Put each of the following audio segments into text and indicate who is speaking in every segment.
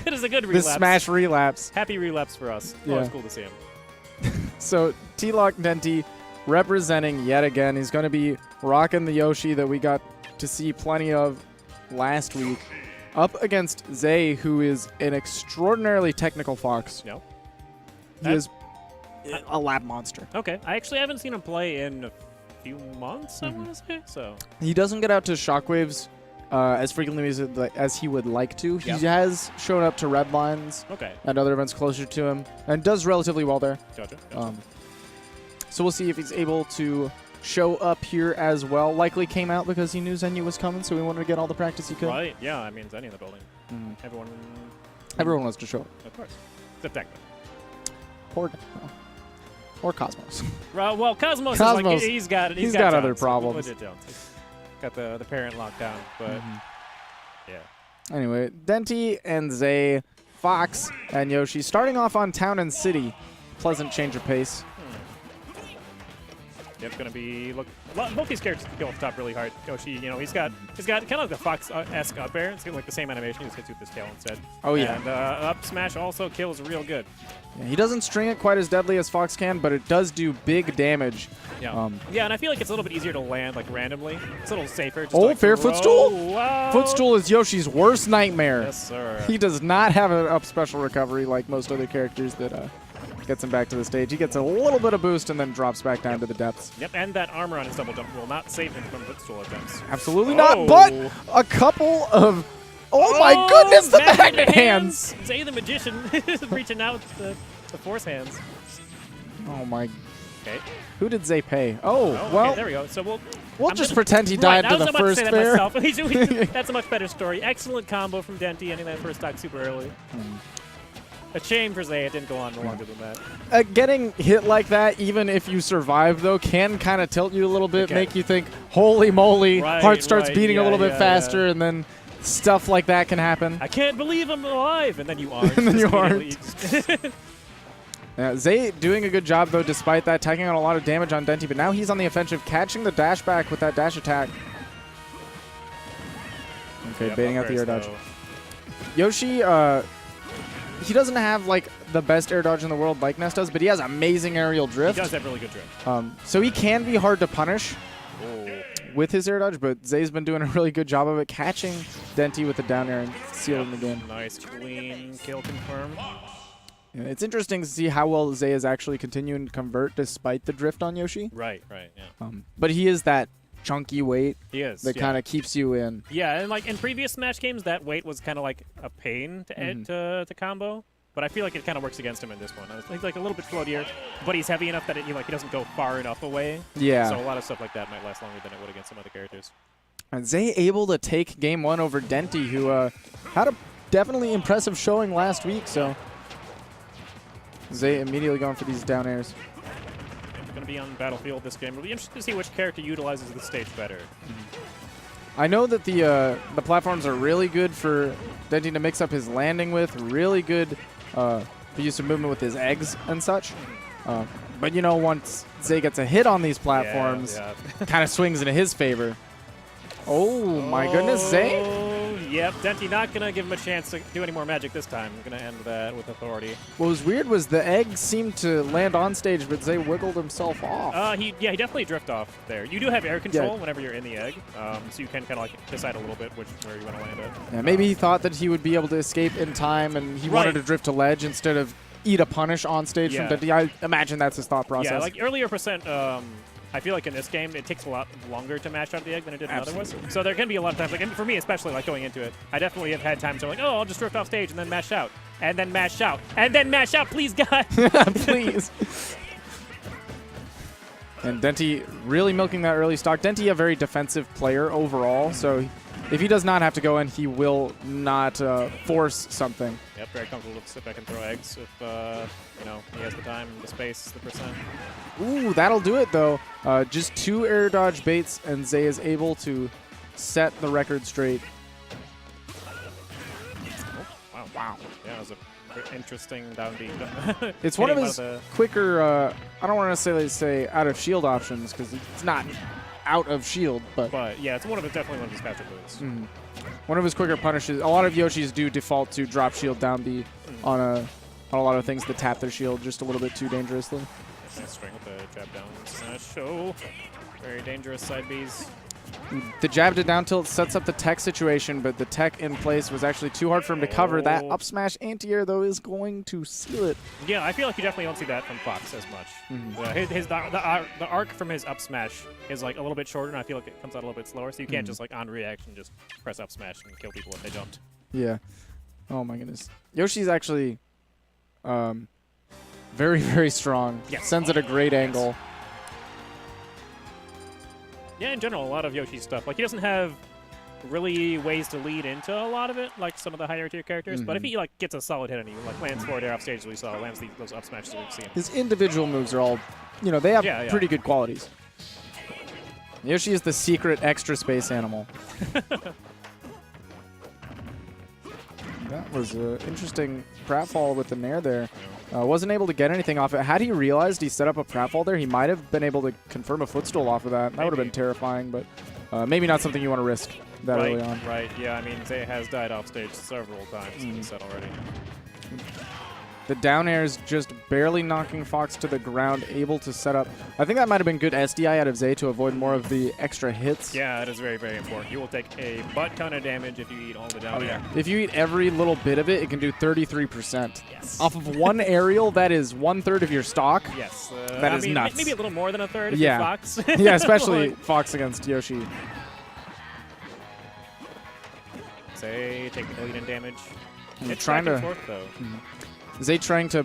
Speaker 1: It is a good relapse.
Speaker 2: The smash relapse.
Speaker 1: Happy relapse for us. Yeah. Always cool to see him.
Speaker 2: So TLOC Denti representing yet again. He's going to be rocking the Yoshi that we got to see plenty of last week. Up against Zay, who is an extraordinarily technical Fox.
Speaker 1: Yep.
Speaker 2: He is a lab monster.
Speaker 1: Okay. I actually haven't seen him play in a few months, I want to say. So
Speaker 2: he doesn't get out to Shockwaves as frequently as he would like to. He has shown up to red lines and other events closer to him and does relatively well there.
Speaker 1: Gotcha.
Speaker 2: So we'll see if he's able to show up here as well. Likely came out because he knew Zenyu was coming, so he wanted to get all the practice he could.
Speaker 1: Right, yeah, I mean, Zenyu in the building.
Speaker 2: Everyone wants to show up.
Speaker 1: Of course. Except Deckman.
Speaker 2: Or Cosmos.
Speaker 1: Well, Cosmos is like, he's got it.
Speaker 2: He's got other problems.
Speaker 1: He's got the parent locked down, but yeah.
Speaker 2: Anyway, Denti and Zay, Fox, and Yoshi starting off on Town and City. Pleasant change of pace.
Speaker 1: Yep, gonna be both these characters can go off top really hard. Yoshi, you know, he's got kind of like the Fox-esque up air. It's like the same animation. He just hits you with this tail instead.
Speaker 2: Oh yeah.
Speaker 1: And up smash also kills real good.
Speaker 2: Yeah, he doesn't string it quite as deadly as Fox can, but it does do big damage.
Speaker 1: Yeah. Yeah, and I feel like it's a little bit easier to land like randomly. It's a little safer. Just
Speaker 2: fair footstool.
Speaker 1: Wow.
Speaker 2: Footstool is Yoshi's worst nightmare.
Speaker 1: Yes, sir.
Speaker 2: He does not have an up special recovery like most other characters that gets him back to the stage. He gets a little bit of boost and then drops back down to the depths.
Speaker 1: Yep, and that armor on his double jump will not save him from footstool attempts.
Speaker 2: Absolutely not, but a couple of... Oh my goodness, the magnet hands!
Speaker 1: Zay the Magician reaching out with the force hands.
Speaker 2: Oh my...
Speaker 1: Okay.
Speaker 2: Who did Zay pay? Oh, well...
Speaker 1: Okay, there we go. So
Speaker 2: we'll just pretend he died to the first fair.
Speaker 1: That's a much better story. Excellent combo from Denti, ending that first stock super early. A shame for Zay it didn't go on no longer than that.
Speaker 2: Getting hit like that, even if you survive, though, can kind of tilt you a little bit, make you think, holy moly, heart starts beating a little bit faster, and then stuff like that can happen.
Speaker 1: I can't believe I'm alive! And then you aren't.
Speaker 2: And then you aren't. Zay doing a good job, though, despite that, taking on a lot of damage on Denti, but now he's on the offensive, catching the dash back with that dash attack. Okay, baiting out the air dodge. Yoshi, he doesn't have, like, the best air dodge in the world like Ness does, but he has amazing aerial drift.
Speaker 1: He does have really good drift.
Speaker 2: So he can be hard to punish with his air dodge, but Zay's been doing a really good job of it, catching Denti with the down air and sealing the game.
Speaker 1: Nice, clean kill confirmed.
Speaker 2: Yeah, it's interesting to see how well Zay is actually continuing to convert despite the drift on Yoshi.
Speaker 1: Right, yeah.
Speaker 2: But he is that chunky weight that kind of keeps you in.
Speaker 1: Yeah, and like in previous Smash games, that weight was kind of like a pain to combo. But I feel like it kind of works against him in this one. He's like a little bit floatier, but he's heavy enough that he doesn't go far enough away.
Speaker 2: Yeah.
Speaker 1: So a lot of stuff like that might last longer than it would against some other characters.
Speaker 2: And Zay able to take game one over Denti, who had a definitely impressive showing last week. So Zay immediately going for these down airs.
Speaker 1: Going to be on Battlefield this game. It'll be interesting to see which character utilizes the stage better.
Speaker 2: I know that the platforms are really good for Denti to mix up his landing with, really good for use of movement with his eggs and such. But, you know, once Zay gets a hit on these platforms, kind of swings into his favor. Oh, my goodness, Zay?
Speaker 1: Yep, Denti not going to give him a chance to do any more magic this time. Going to end that with authority.
Speaker 2: What was weird was the egg seemed to land on stage, but Zay wiggled himself off.
Speaker 1: He definitely drift off there. You do have air control whenever you're in the egg, so you can kind of like decide a little bit where you want to land it.
Speaker 2: Yeah, maybe he thought that he would be able to escape in time, and he wanted to drift to ledge instead of eat a punish on stage from Denti. I imagine that's his thought process.
Speaker 1: Yeah, like earlier percent, I feel like in this game, it takes a lot longer to mash out the egg than it did in other ones. So there can be a lot of times, like, and for me especially, like going into it, I definitely have had times where I'm like, oh, I'll just drift off stage and then mash out. And then mash out. And then mash out, please, God.
Speaker 2: Please. And Denti really milking that early stock. Denti a very defensive player overall, so if he does not have to go in, he will not force something.
Speaker 1: Yep, very comfortable to sit back and throw eggs if he has the time, the space, the percent.
Speaker 2: Ooh, that'll do it though. Just 2 air dodge baits, and Zay is able to set the record straight.
Speaker 1: Oh, wow. Yeah, it was a interesting down B.
Speaker 2: It's one of his quicker, I don't want to necessarily say out of shield options, because it's not out of shield, but
Speaker 1: yeah, it's definitely one of his faster moves.
Speaker 2: one of his quicker punishes. A lot of Yoshis do default to drop shield down B on a lot of things that tap their shield just a little bit too dangerously.
Speaker 1: Nice string with the jab down smash. Oh, very dangerous side Bs.
Speaker 2: The jab to down tilt sets up the tech situation, but the tech in place was actually too hard for him to cover. That up smash anti-air, though, is going to seal it.
Speaker 1: Yeah, I feel like you definitely don't see that from Fox as much. The arc from his up smash is like a little bit shorter, and I feel like it comes out a little bit slower, so you can't just like on reaction just press up smash and kill people if they don't.
Speaker 2: Yeah. Oh, my goodness. Yoshi's actually very, very strong.
Speaker 1: Yes.
Speaker 2: Sends at a great angle.
Speaker 1: Yeah, in general, a lot of Yoshi's stuff. Like, he doesn't have really ways to lead into a lot of it, like some of the higher tier characters. But if he like gets a solid hit on you, like lands forward air off stage as we saw, lands those up smashes we've seen.
Speaker 2: His individual moves are all, you know, they have pretty good qualities. Yoshi is the secret extra space animal. That was an interesting pratfall with the nair there. Wasn't able to get anything off it. Had he realized he set up a pratfall there, he might have been able to confirm a footstool off of that. That would have been terrifying, but maybe not something you want to risk that early on.
Speaker 1: Right, yeah. I mean, Zay has died off stage several times in the set already.
Speaker 2: The down air is just barely knocking Fox to the ground, able to set up. I think that might have been good SDI out of Zay to avoid more of the extra hits.
Speaker 1: Yeah, that is very, very important. You will take a butt ton of damage if you eat all the down air.
Speaker 2: If you eat every little bit of it, it can do 33%.
Speaker 1: Yes.
Speaker 2: Off of one aerial, that is 1/3 of your stock.
Speaker 1: Yes.
Speaker 2: That is nuts.
Speaker 1: Maybe a little more than a third if you're Fox.
Speaker 2: Yeah, especially Fox against Yoshi.
Speaker 1: Zay taking the lead in damage. It's
Speaker 2: trying
Speaker 1: back
Speaker 2: to
Speaker 1: and forth, though.
Speaker 2: Zay trying to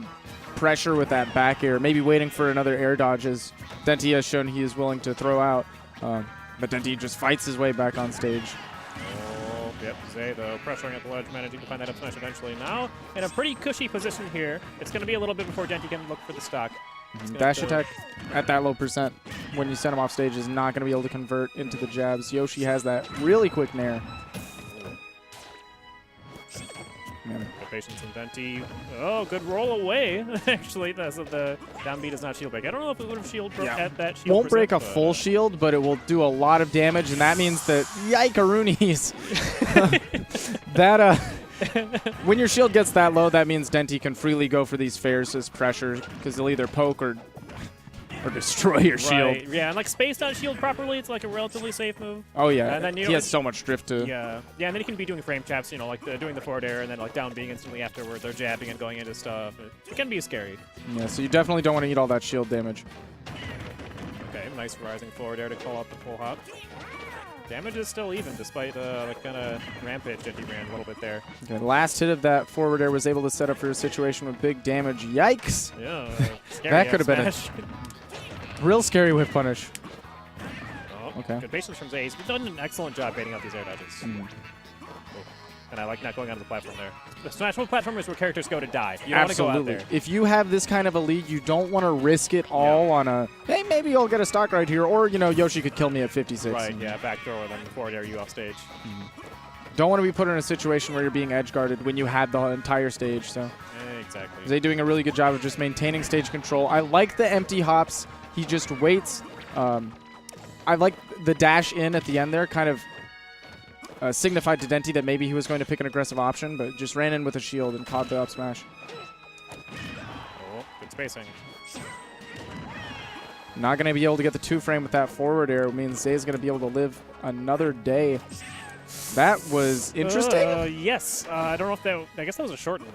Speaker 2: pressure with that back air, maybe waiting for another air dodge as Denti has shown he is willing to throw out. But Denti just fights his way back on stage.
Speaker 1: Oh, yep. Zay, though, pressuring at the ledge, managing to find that up smash eventually. Now, in a pretty cushy position here. It's going to be a little bit before Denti can look for the stock.
Speaker 2: Dash attack at that low percent when you send him off stage is not going to be able to convert into the jabs. Yoshi has that really quick nair.
Speaker 1: Good patience from Denti. Oh, good roll away. Actually, the down B does not shield break. I don't know if it would have shield broke at that shield.
Speaker 2: Won't break a full shield, but it will do a lot of damage, and that means that yikeroonies. When your shield gets that low, that means Denti can freely go for these fairs as pressure because they'll either poke or destroy your shield.
Speaker 1: Yeah, and like spaced on shield properly, it's like a relatively safe move.
Speaker 2: Oh yeah,
Speaker 1: and then,
Speaker 2: he has so much drift to.
Speaker 1: Yeah, and then he can be doing frame traps, you know, like doing the forward air and then like down being instantly afterwards, or jabbing and going into stuff. It can be scary.
Speaker 2: Yeah, so you definitely don't want to eat all that shield damage.
Speaker 1: Okay, nice rising forward air to call out the full hop. Damage is still even despite the kind of rampage that he ran a little bit there.
Speaker 2: Okay, last hit of that forward air was able to set up for a situation with big damage. Yikes!
Speaker 1: Yeah,
Speaker 2: that could have been a real scary whip punish.
Speaker 1: Oh,
Speaker 2: okay.
Speaker 1: Good patience from Zay. He's done an excellent job baiting out these air dodges. And I like not going onto the platform there. The Smashable platform is where characters go to die. You don't want to go out there.
Speaker 2: If you have this kind of a lead, you don't want to risk it all on a, hey, maybe I'll get a stock right here, or, you know, Yoshi could kill me at 56.
Speaker 1: Right, yeah, backdoor and then forward air you off stage.
Speaker 2: Don't want to be put in a situation where you're being edge guarded when you had the entire stage. So
Speaker 1: exactly.
Speaker 2: Zay doing a really good job of just maintaining stage control. I like the empty hops. He just waits. I like the dash in at the end there, kind of signified to Denti that maybe he was going to pick an aggressive option, but just ran in with a shield and caught the up smash.
Speaker 1: Oh, good spacing.
Speaker 2: Not going to be able to get the 2-frame with that forward air. It means Zay is going to be able to live another day. That was interesting.
Speaker 1: Yes. I don't know if that... I guess that was a short one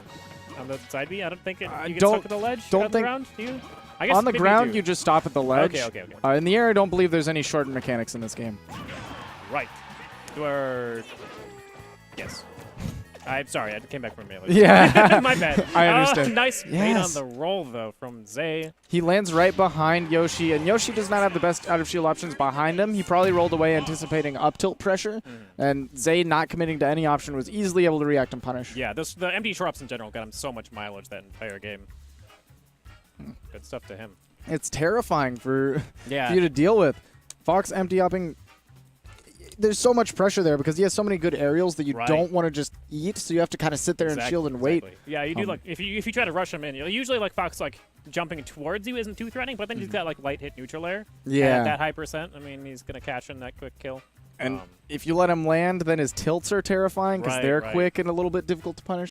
Speaker 1: on the side B. I don't think you get
Speaker 2: don't
Speaker 1: stuck at the ledge
Speaker 2: don't
Speaker 1: on
Speaker 2: think,
Speaker 1: the ground. You? I guess
Speaker 2: on the ground, you just stop at the ledge.
Speaker 1: Okay.
Speaker 2: In the air, I don't believe there's any shortened mechanics in this game.
Speaker 1: Right. Yes. I'm sorry, I came back from melee.
Speaker 2: Yeah.
Speaker 1: My bad.
Speaker 2: I understand.
Speaker 1: Nice bait on the roll, though, from Zay.
Speaker 2: He lands right behind Yoshi, and Yoshi does not have the best out-of-shield options behind him. He probably rolled away anticipating up-tilt pressure, and Zay, not committing to any option, was easily able to react and punish.
Speaker 1: Yeah, the empty drops in general got him so much mileage that entire game. Good stuff to him.
Speaker 2: It's terrifying for you to deal with. Fox empty upping. There's so much pressure there because he has so many good aerials that you don't want to just eat, so you have to kind of sit there and shield and wait.
Speaker 1: Yeah, you do like if you try to rush him in, usually like Fox like jumping towards you isn't too threatening, but then he's got like light hit neutral air.
Speaker 2: Yeah.
Speaker 1: And at that high percent, I mean, he's gonna cash in that quick kill.
Speaker 2: And if you let him land, then his tilts are terrifying because they're
Speaker 1: right.
Speaker 2: quick and a little bit difficult to punish.